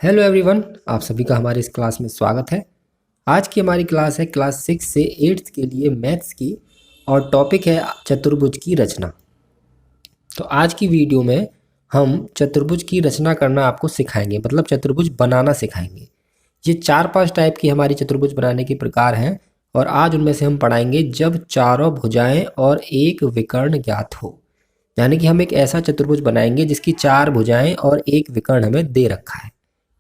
Hello everyone, आप सभी का हमारे इस क्लास में स्वागत है। आज की हमारी क्लास है क्लास 6 से 8th के लिए मैथ्स की और टॉपिक है चतुर्भुज की रचना। तो आज की वीडियो में हम चतुर्भुज की रचना करना आपको सिखाएंगे, मतलब चतुर्भुज बनाना सिखाएंगे। ये 4-5 टाइप की हमारी चतुर्भुज बनाने के प्रकार हैं और आज उनमें से हम पढ़ाएंगे जब चारों भुजाएं और एक विकर्ण ज्ञात हो। यानी कि हम एक ऐसा चतुर्भुज बनाएंगे जिसकी 4 भुजाएं और एक विकर्ण हमें दे रखा है।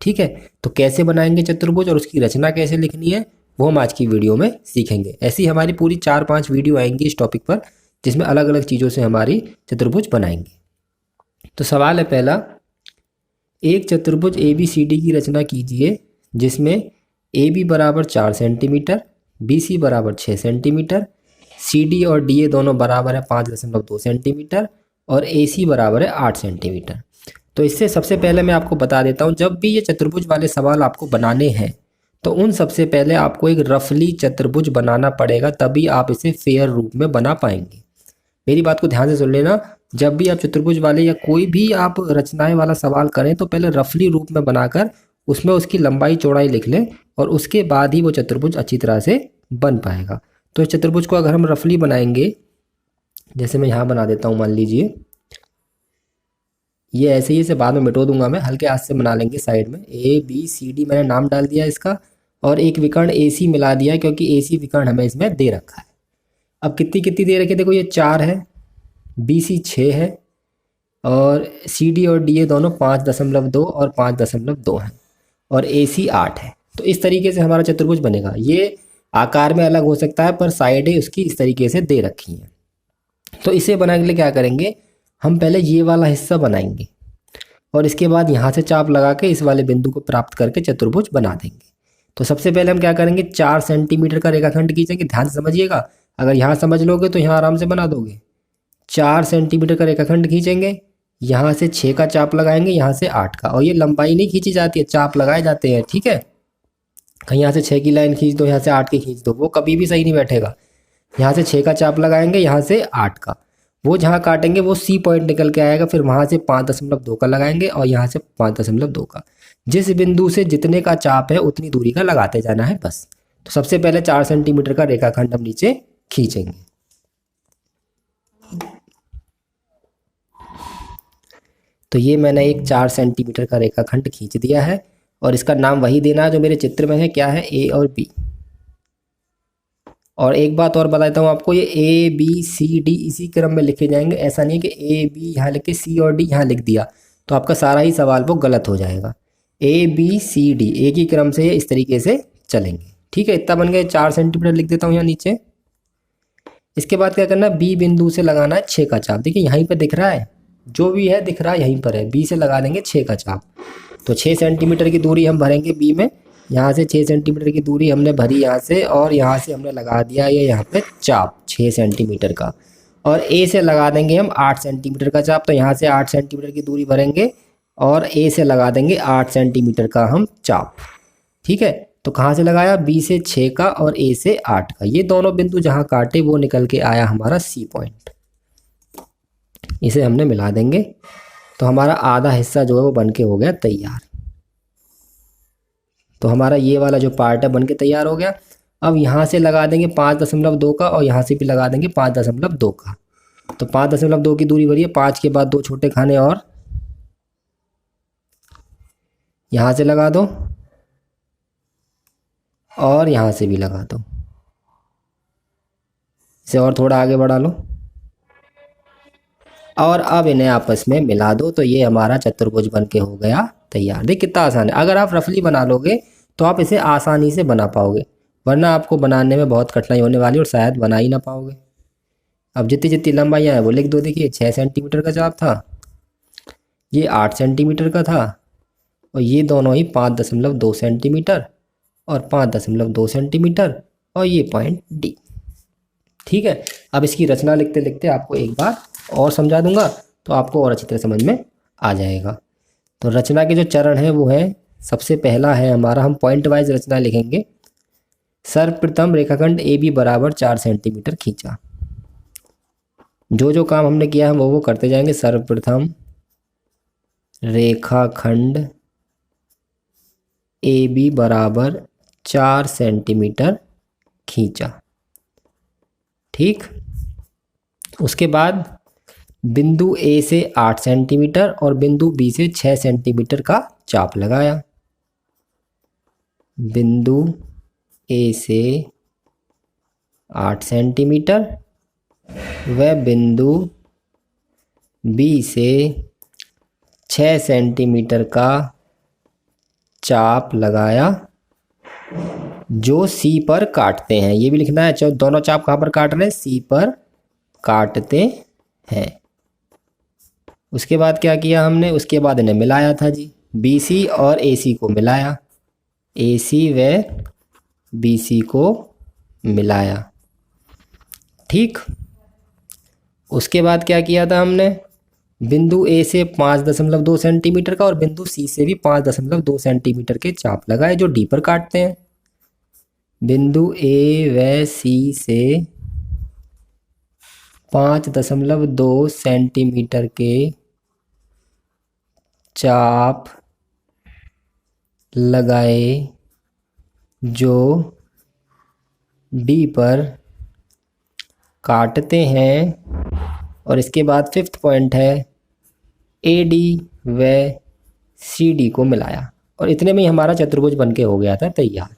ठीक है, तो कैसे बनाएंगे चतुर्भुज और उसकी रचना कैसे लिखनी है वो हम आज की वीडियो में सीखेंगे। ऐसी हमारी पूरी 4-5 वीडियो आएंगी इस टॉपिक पर, जिसमें अलग अलग चीज़ों से हमारी चतुर्भुज बनाएंगे। तो सवाल है पहला, एक चतुर्भुज ए बी सी डी की रचना कीजिए जिसमें ए बी बराबर 4 सेंटीमीटर, बी सी बराबर 6 सेंटीमीटर, सी डी और डी ए दोनों बराबर है 5.2 सेंटीमीटर और ए सी बराबर है 8 सेंटीमीटर। तो इससे सबसे पहले मैं आपको बता देता हूँ, जब भी ये चतुर्भुज वाले सवाल आपको बनाने हैं तो उन सबसे पहले आपको एक रफली चतुर्भुज बनाना पड़ेगा, तभी आप इसे फेयर रूप में बना पाएंगे। मेरी बात को ध्यान से सुन लेना, जब भी आप चतुर्भुज वाले या कोई भी आप रचनाएं वाला सवाल करें तो पहले रफली रूप में बनाकर उसमें उसकी लंबाई चौड़ाई लिख लें और उसके बाद ही वो चतुर्भुज अच्छी तरह से बन पाएगा। तो इस चतुर्भुज को अगर हम रफली बनाएंगे, जैसे मैं यहाँ बना देता हूँ, मान लीजिए ये ऐसे ही, इसे बाद में मिटो दूंगा मैं, हल्के हाथ से बना लेंगे। साइड में ए बी सी डी मैंने नाम डाल दिया इसका और एक विकर्ण ए सी मिला दिया क्योंकि ए सी विकर्ण हमें इसमें दे रखा है। अब कितनी कितनी दे रखी है, देखो ये 4 है, बी सी 6 है और सी डी और डी ए दोनों 5.2 और 5.2 हैं और ए सी 8 है। तो इस तरीके से हमारा चतुर्भुज बनेगा। ये आकार में अलग हो सकता है पर साइडें उसकी इस तरीके से दे रखी हैं। तो इसे बनाने के लिए क्या करेंगे, हम पहले ये वाला हिस्सा बनाएंगे और इसके बाद यहाँ से चाप लगा के इस वाले बिंदु को प्राप्त करके चतुर्भुज बना देंगे। तो सबसे पहले हम क्या करेंगे, 4 सेंटीमीटर का रेखाखंड खींचेंगे। ध्यान से समझिएगा, अगर यहाँ समझ लोगे तो यहाँ आराम से बना दोगे। 4 सेंटीमीटर का रेखाखंड खींचेंगे, यहाँ से 6 का चाप लगाएंगे, यहाँ से 8 का। और ये लंबाई नहीं खींची जाती है, चाप लगाए जाते हैं। ठीक है, कहीं यहाँ से 6 की लाइन खींच दो, यहाँ से 8 की खींच दो, वो कभी भी सही नहीं बैठेगा। यहाँ से 6 का चाप लगाएंगे, यहाँ से 8 का, वो जहाँ काटेंगे वो सी पॉइंट निकल के आएगा। फिर वहाँ से 5.2 का लगाएंगे और यहाँ से 5.2 का। जिस बिंदु से जितने का चाप है उतनी दूरी का लगाते जाना है बस। तो सबसे पहले 4 सेंटीमीटर का रेखाखंड हम नीचे खींचेंगे। तो ये मैंने एक 4 सेंटीमीटर का रेखाखंड खींच दिया है और इसका नाम वही देना है जो मेरे चित्र में है। क्या है, ए और बी। और एक बात और बताता हूँ आपको, ये ए बी सी डी इसी क्रम में लिखे जाएंगे। ऐसा नहीं है कि ए बी यहाँ लिख के सी और डी यहाँ लिख दिया, तो आपका सारा ही सवाल वो गलत हो जाएगा। ए बी सी डी एक ही क्रम से इस तरीके से चलेंगे। ठीक है, इतना बन गया। 4 सेंटीमीटर लिख देता हूँ यहाँ नीचे। इसके बाद क्या करना है, बी बिंदु से लगाना है 6 का चाप। देखिए यहीं पर दिख रहा है, जो भी है दिख रहा है यहीं पर है। बी से लगा देंगे 6 का चाप। तो 6 सेंटीमीटर की दूरी हम भरेंगे बी में। यहाँ से 6 सेंटीमीटर की दूरी हमने भरी यहाँ से, और यहाँ से हमने लगा दिया ये यहाँ पे चाप 6 सेंटीमीटर का। और ए से लगा देंगे हम 8 सेंटीमीटर का चाप। तो यहाँ से 8 सेंटीमीटर की दूरी भरेंगे और ए से लगा देंगे 8 सेंटीमीटर का हम चाप। ठीक है, तो कहाँ से लगाया, बी से 6 का और ए से 8 का। ये दोनों बिंदु जहाँ काटे वो निकल के आया हमारा सी पॉइंट। इसे हमने मिला देंगे तो हमारा आधा हिस्सा जो है वो बन के हो गया तैयार। तो हमारा ये वाला जो पार्ट है बन के तैयार हो गया। अब यहाँ से लगा देंगे 5.2 का और यहाँ से भी लगा देंगे 5.2 का। तो 5.2 की दूरी भरी है, 5 के बाद 2 छोटे खाने और यहाँ से लगा दो और यहाँ से भी लगा दो। इसे और थोड़ा आगे बढ़ा लो और अब इन्हें आपस में मिला दो। तो ये हमारा चतुर्भुज बन के हो गया तैयार। देख कितना आसान है। अगर आप रफली बना लोगे तो आप इसे आसानी से बना पाओगे, वरना आपको बनाने में बहुत कठिनाई होने वाली और शायद बना ही ना पाओगे। अब जितनी जितनी लंबाइयाँ हैं वो लिख दो। देखिए 6 सेंटीमीटर का चाप था, ये 8 सेंटीमीटर का था और ये दोनों ही 5.2 सेंटीमीटर और 5.2 सेंटीमीटर और ये पॉइंट डी। ठीक है, अब इसकी रचना लिखते लिखते आपको एक बार और समझा दूंगा तो आपको और अच्छी तरह समझ में आ जाएगा। तो रचना के जो चरण है वो है, सबसे पहला है हमारा, हम पॉइंट वाइज रचना लिखेंगे। सर्वप्रथम रेखाखंड ए बी बराबर 4 सेंटीमीटर खींचा। जो जो काम हमने किया है वो करते जाएंगे। सर्वप्रथम रेखाखंड ए बी बराबर 4 सेंटीमीटर खींचा। ठीक, उसके बाद बिंदु ए से 8 सेंटीमीटर और बिंदु बी से 6 सेंटीमीटर का चाप लगाया। बिंदु ए से 8 सेंटीमीटर व बिंदु बी से 6 सेंटीमीटर का चाप लगाया जो सी पर काटते हैं। ये भी लिखना है, दोनों चाप कहाँ पर काट रहे हैं? सी पर काटते हैं। उसके बाद क्या किया हमने? उसके बाद इन्हें मिलाया था जी, बी सी और ए सी को मिलाया, ए सी व बी सी को मिलाया। ठीक, उसके बाद क्या किया था हमने? बिंदु ए से 5.2 सेंटीमीटर का और बिंदु सी से भी 5.2 सेंटीमीटर के चाप लगाए जो डी पर काटते हैं। बिंदु ए व सी से 5.2 सेंटीमीटर के चाप लगाए जो डी पर काटते हैं। और इसके बाद 5th पॉइंट है, ए डी व सी डी को मिलाया और इतने में ही हमारा चतुर्भुज बनके हो गया था तैयार।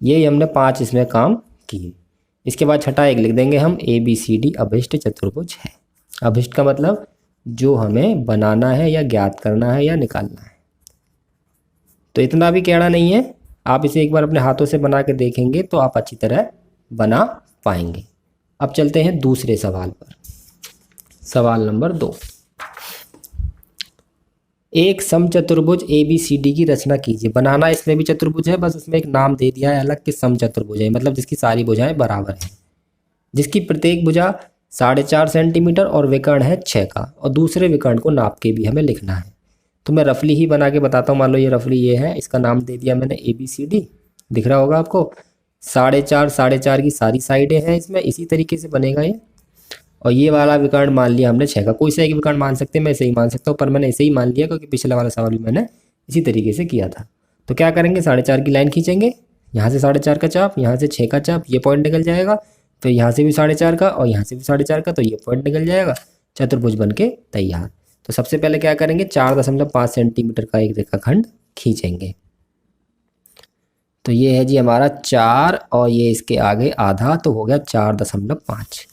ये हमने 5 इसमें काम किए। इसके बाद छठा एक लिख देंगे हम, ए बी सी डी अभिष्ट चतुर्भुज है। अभिष्ट का मतलब जो हमें बनाना है या ज्ञात करना है या निकालना है। तो इतना भी टेढ़ा नहीं है, आप इसे एक बार अपने हाथों से बना के देखेंगे तो आप अच्छी तरह बना पाएंगे। अब चलते हैं दूसरे सवाल पर। सवाल नंबर 2, एक समचतुर्भुज ए बी सी डी की रचना कीजिए। बनाना इसमें भी चतुर्भुज है, बस उसमें एक नाम दे दिया है अलग कि समचतुर्भुज है, मतलब जिसकी सारी भुजाएं बराबर हैं, जिसकी प्रत्येक भुजा 4.5 सेंटीमीटर और विकर्ण है 6 का, और दूसरे विकर्ण को नाप के भी हमें लिखना है। तो मैं रफली ही बना के बताता हूँ। मान लो ये रफली ये है, इसका नाम दे दिया मैंने ए बी सी डी, दिख रहा होगा आपको। 4.5 की सारी साइडें हैं इसमें, इसी तरीके से बनेगा ये। और ये वाला विकर्ण मान लिया हमने 6 का, कोई सा एक विकर्ण मान सकते हैं, मैं इसे ही मान सकता हूँ, पर मैंने इसे ही मान लिया क्योंकि पिछला वाला सवाल भी मैंने इसी तरीके से किया था। तो क्या करेंगे, 4.5 की लाइन खींचेंगे, यहाँ से 4.5 का चाप, यहाँ से 6 का चाप, ये पॉइंट निकल जाएगा, फिर यहाँ से भी 4.5 का और यहाँ से भी 4.5 का, तो ये पॉइंट निकल जाएगा, चतुर्भुज बन के तैयार। तो सबसे पहले क्या करेंगे, 4.5 सेंटीमीटर का एक रेखाखंड खींचेंगे। तो ये है जी हमारा 4 और ये इसके आगे आधा, तो हो गया 4.5।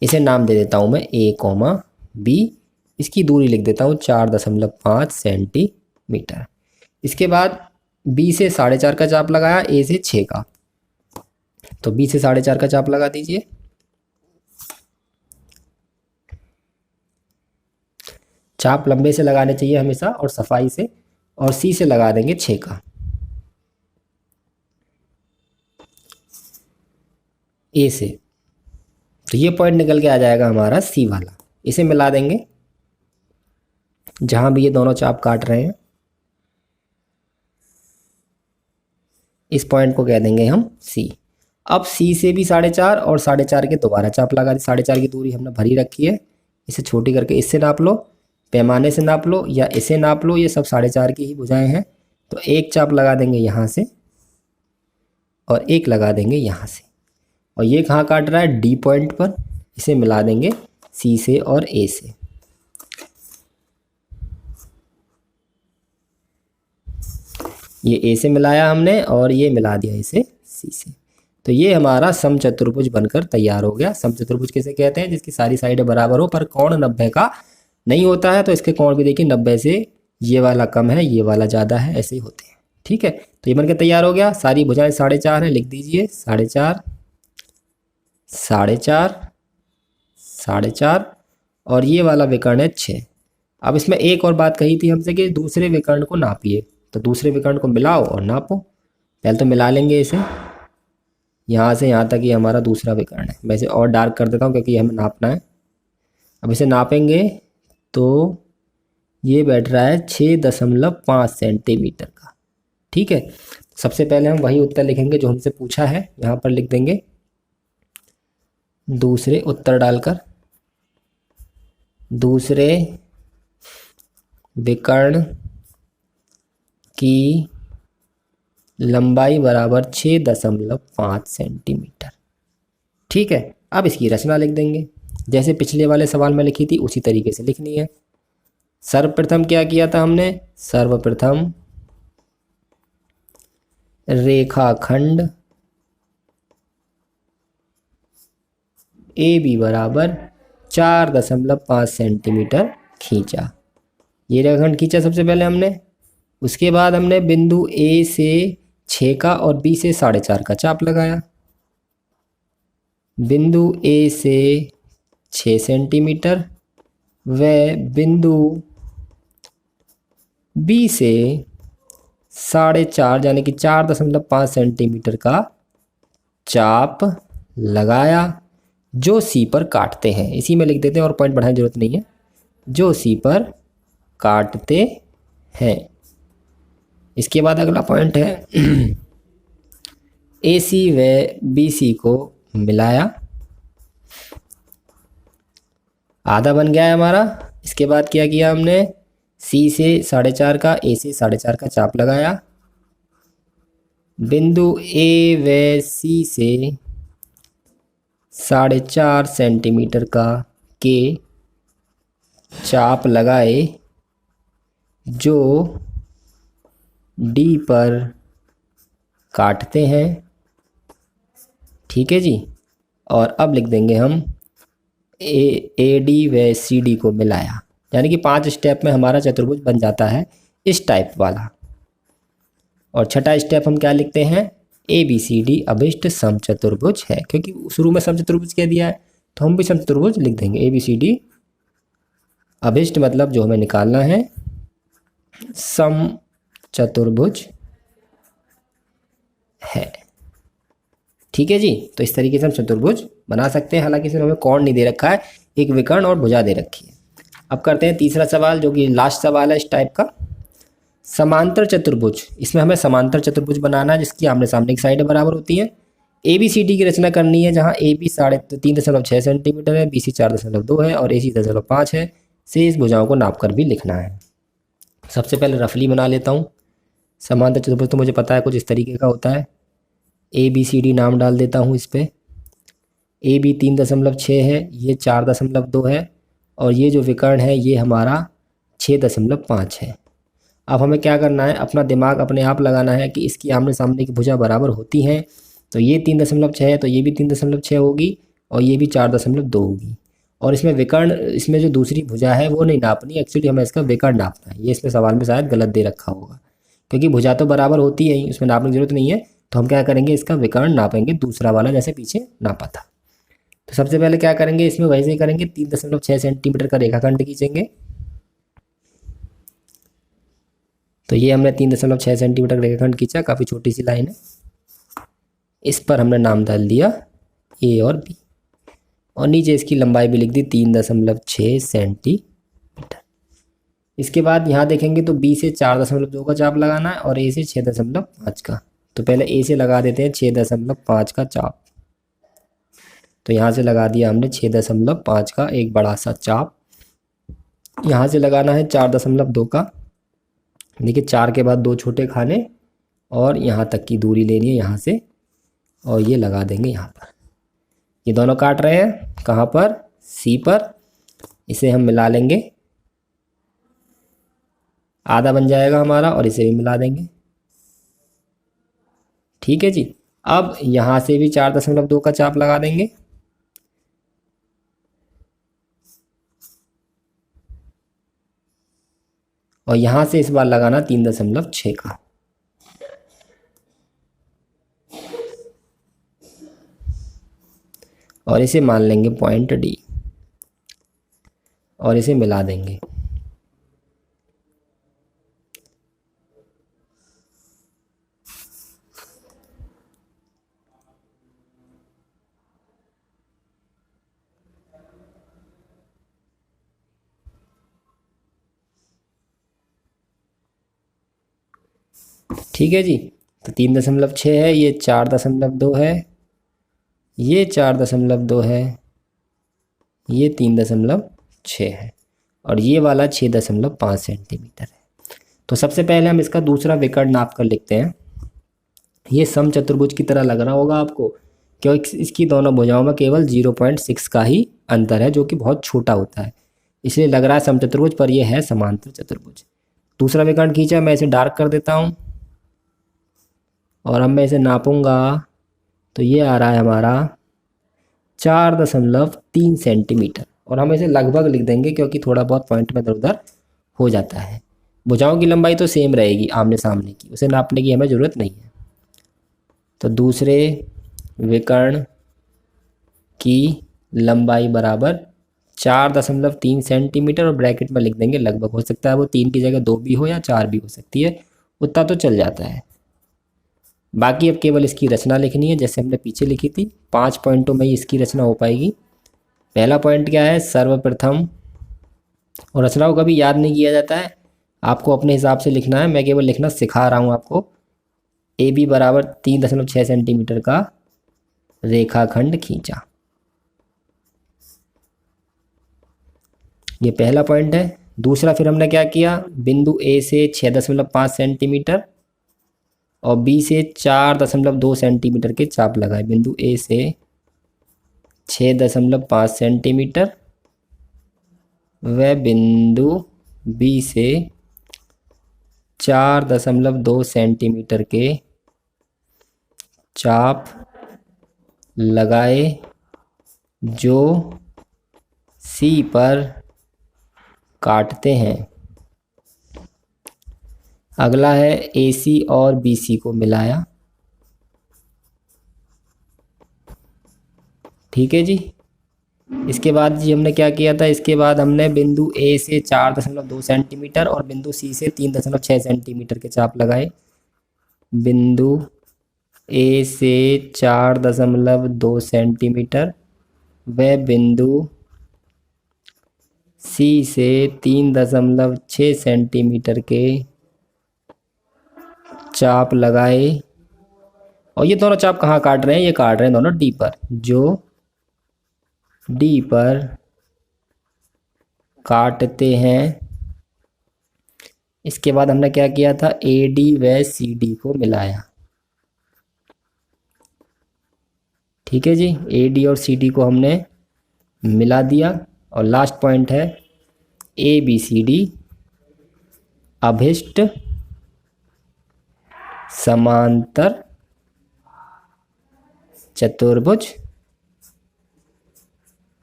इसे नाम दे देता हूँ मैं ए कॉमा बी, इसकी दूरी लिख देता हूँ 4.5 सेंटीमीटर। इसके बाद बी से 4.5 का चाप लगाया, ए से 6 का, तो बी से 4.5 का चाप लगा दीजिए। चाप लंबे से लगाने चाहिए हमेशा और सफाई से, और सी से लगा देंगे 6 का। ए से तो ये पॉइंट निकल के आ जाएगा हमारा सी वाला, इसे मिला देंगे जहां भी ये दोनों चाप काट रहे हैं। इस पॉइंट को कह देंगे हम सी। अब सी से भी 4.5 और 4.5 के दोबारा चाप लगा दी। 4.5 की दूरी हमने भरी रखी है, इसे छोटी करके इससे नाप लो, पैमाने से नाप लो या इसे नाप लो, ये सब 4.5 की ही भुजाएं हैं। तो एक चाप लगा देंगे यहाँ से और एक लगा देंगे यहाँ से, और ये कहाँ काट रहा है, डी पॉइंट पर, इसे मिला देंगे सी से और ए से। ये ए से मिलाया हमने और ये मिला दिया इसे सी से। तो ये हमारा समचतुर्भुज बनकर तैयार हो गया। समचतुर्भुज किसे कहते हैं, जिसकी सारी साइडें बराबर हो पर कोण 90 का नहीं होता है। तो इसके कोण भी देखिए 90 से ये वाला कम है, ये वाला ज़्यादा है, ऐसे ही होते हैं। ठीक है, तो ये बनकर तैयार हो गया। सारी भुजाएं 4.5 है, लिख दीजिए 4.5, 4.5, 4.5, और ये वाला विकर्ण है 6। अब इसमें एक और बात कही थी हमसे कि दूसरे विकर्ण को नापिए, तो दूसरे विकर्ण को मिलाओ और नापो। पहले तो मिला लेंगे इसे, यहाँ से यहाँ तक ये हमारा दूसरा विकर्ण है। मैं इसे और डार्क कर देता हूँ क्योंकि ये हमें नापना है। अब इसे नापेंगे तो ये बैठ रहा है 6.5 सेंटीमीटर का। ठीक है, सबसे पहले हम वही उत्तर लिखेंगे जो हमसे पूछा है, यहाँ पर लिख देंगे दूसरे उत्तर डालकर, दूसरे विकर्ण की लंबाई बराबर 6.5 सेंटीमीटर। ठीक है, अब इसकी रचना लिख देंगे, जैसे पिछले वाले सवाल में लिखी थी उसी तरीके से लिखनी है। सर्वप्रथम क्या किया था हमने, सर्वप्रथम रेखाखंड ए बी बराबर 4.5 सेंटीमीटर खींचा। ये रेखाखंड खींचा सबसे पहले हमने। उसके बाद हमने बिंदु ए से 6 का और बी से 4.5 का चाप लगाया। बिंदु ए से 6 सेंटीमीटर व बिंदु बी से 4.5 यानी कि 4.5 सेंटीमीटर का चाप लगाया, जो सी पर काटते हैं। इसी में लिख देते हैं और पॉइंट बढ़ाने की जरूरत नहीं है, जो सी पर काटते हैं। इसके बाद अगला पॉइंट है ए सी व बी सी को मिलाया, आधा बन गया है हमारा। इसके बाद क्या किया हमने, सी से 4.5 का, ए से 4.5 का चाप लगाया। बिंदु ए व सी से 4.5 सेंटीमीटर का के चाप लगाए, जो डी पर काटते हैं। ठीक है जी। और अब लिख देंगे हम ए डी व सी डी को मिलाया, यानी कि 5 स्टेप में हमारा चतुर्भुज बन जाता है इस टाइप वाला। और छठा स्टेप हम क्या लिखते हैं, ए बी सी डी अभिष्ट समचतुर्भुज है, क्योंकि शुरू में समचतुर्भुज कह दिया है तो हम भी समचतुर्भुज लिख देंगे। ए बी सी डी अभिष्ट मतलब जो हमें निकालना है समचतुर्भुज है। ठीक है जी। तो इस तरीके से हम चतुर्भुज बना सकते हैं। हालांकि इसमें हमें कोण नहीं दे रखा है, एक विकर्ण और भुजा दे रखी है। अब करते हैं तीसरा सवाल, जो कि लास्ट सवाल है इस टाइप का। समांतर चतुर्भुज, इसमें हमें समांतर चतुर्भुज बनाना है जिसकी आमने सामने की साइडें बराबर होती हैं। ए बी सी डी की रचना करनी है, जहाँ ए बी 3.6 सेंटीमीटर है, बी सी 4.2 है और ए सी 10.5 है। शेष भुजाओं को नाप कर भी लिखना है। सबसे पहले रफली बना लेता हूँ। समांतर चतुर्भुज तो मुझे पता है कुछ इस तरीके का होता है। ए बी सी डी नाम डाल देता हूँ इस पर। ए बी 3.6 है, ये 4.2 है और ये जो विकर्ण है ये हमारा 6.5 है। अब हमें क्या करना है, अपना दिमाग अपने आप लगाना है कि इसकी आमने सामने की भुजा बराबर होती हैं। तो ये 3.6 है तो ये भी 3.6 होगी और ये भी 4.2 होगी। और इसमें विकर्ण, इसमें जो दूसरी भुजा है वो नहीं नापनी, एक्चुअली हमें इसका विकर्ण नापना है। ये इसमें सवाल में शायद गलत दे रखा होगा, क्योंकि भुजा तो बराबर होती है, उसमें नापने की जरूरत नहीं है। तो हम क्या करेंगे, इसका विकर्ण नापेंगे, दूसरा वाला जैसे पीछे नापा था। तो सबसे पहले क्या करेंगे, इसमें वैसे ही करेंगे, 3.6 सेंटीमीटर का रेखाखंड खींचेंगे। तो ये हमने 3.6 सेंटीमीटर रेखाखंड खींचा, काफ़ी छोटी सी लाइन है। इस पर हमने नाम डाल दिया ए और बी, और नीचे इसकी लंबाई भी लिख दी 3.6 सेंटीमीटर। इसके बाद यहाँ देखेंगे तो बी से 4.2 का चाप लगाना है और ए से 6.5 का। तो पहले ए से लगा देते हैं 6.5 का चाप। तो यहाँ से लगा दिया हमने 6.5 का एक बड़ा सा चाप। यहाँ से लगाना है 4.2 का। देखिए 4 के बाद 2 छोटे खाने और यहाँ तक की दूरी लेनी है यहाँ से, और ये लगा देंगे यहाँ पर। ये दोनों काट रहे हैं कहाँ पर, सी पर। इसे हम मिला लेंगे, आधा बन जाएगा हमारा, और इसे भी मिला देंगे। ठीक है जी। अब यहाँ से भी 4.2 का चाप लगा देंगे। और यहाँ से इस बार लगाना 3.6 का। और इसे मान लेंगे पॉइंट डी और इसे मिला देंगे। ठीक है जी। तो 3.6 है, ये 4.2 है, ये 4.2 है, ये 3.6 है और ये वाला 6.5 सेंटीमीटर है। तो सबसे पहले हम इसका दूसरा विकर्ण नाप कर लिखते हैं। ये समचतुर्भुज की तरह लग रहा होगा आपको, क्योंकि इसकी दोनों भुजाओं में केवल 0.6 का ही अंतर है, जो कि बहुत छोटा होता है, इसलिए लग रहा है समचतुर्भुज, पर यह है समांतर चतुर्भुज। दूसरा विकर्ण खींचा, मैं इसे डार्क कर देता हूँ और अब मैं इसे नापूंगा तो ये आ रहा है हमारा 4.3 सेंटीमीटर, और हम इसे लगभग लिख देंगे क्योंकि थोड़ा बहुत पॉइंट में इधर उधर हो जाता है। भुजाओं की लंबाई तो सेम रहेगी आमने सामने की, उसे नापने की हमें ज़रूरत नहीं है। तो दूसरे विकर्ण की लंबाई बराबर 4.3 सेंटीमीटर, और ब्रैकेट में लिख देंगे लगभग, हो सकता है वो 3 की जगह 2 भी हो या 4 भी हो सकती है, उतना तो चल जाता है। बाकी अब केवल इसकी रचना लिखनी है, जैसे हमने पीछे लिखी थी। 5 पॉइंटों में ही इसकी रचना हो पाएगी। पहला पॉइंट क्या है, सर्वप्रथम, और रचना को कभी याद नहीं किया जाता है, आपको अपने हिसाब से लिखना है, मैं केवल लिखना सिखा रहा हूँ आपको। ए बी बराबर 3.6 सेंटीमीटर का रेखाखंड खींचा, ये पहला पॉइंट है। दूसरा फिर हमने क्या किया, बिंदु ए से 6.5 सेंटीमीटर और बी से 4.2 सेंटीमीटर के चाप लगाए। बिंदु ए से 6.5 सेंटीमीटर व बिंदु बी से 4.2 सेंटीमीटर के चाप लगाए, जो सी पर काटते हैं। अगला है AC और BC को मिलाया, ठीक है जी। इसके बाद जी हमने क्या किया था, इसके बाद हमने बिंदु A से 4.2 सेंटीमीटर और बिंदु C से 3.6 सेंटीमीटर के चाप लगाए। बिंदु A से 4.2 सेंटीमीटर व बिंदु C से 3.6 सेंटीमीटर के चाप लगाए, और ये दोनों चाप कहाँ काट रहे हैं, ये काट रहे हैं दोनों D पर, जो D पर काटते हैं। इसके बाद हमने क्या किया था, AD व CD को मिलाया, ठीक है जी। AD और CD को हमने मिला दिया। और लास्ट पॉइंट है ABCD अभिष्ट समांतर चतुर्भुज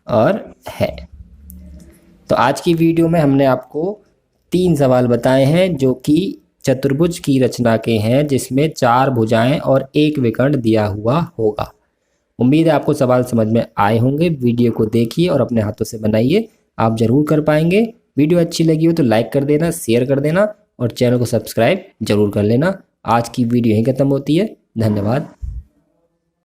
और है। तो आज की वीडियो में हमने आपको 3 सवाल बताए हैं जो कि चतुर्भुज की रचना के हैं, जिसमें 4 भुजाएं और 1 विकर्ण दिया हुआ होगा। उम्मीद है आपको सवाल समझ में आए होंगे। वीडियो को देखिए और अपने हाथों से बनाइए, आप ज़रूर कर पाएंगे। वीडियो अच्छी लगी हो तो लाइक कर देना, शेयर कर देना और चैनल को सब्सक्राइब जरूर कर लेना। आज की वीडियो यहीं खत्म होती है। धन्यवाद।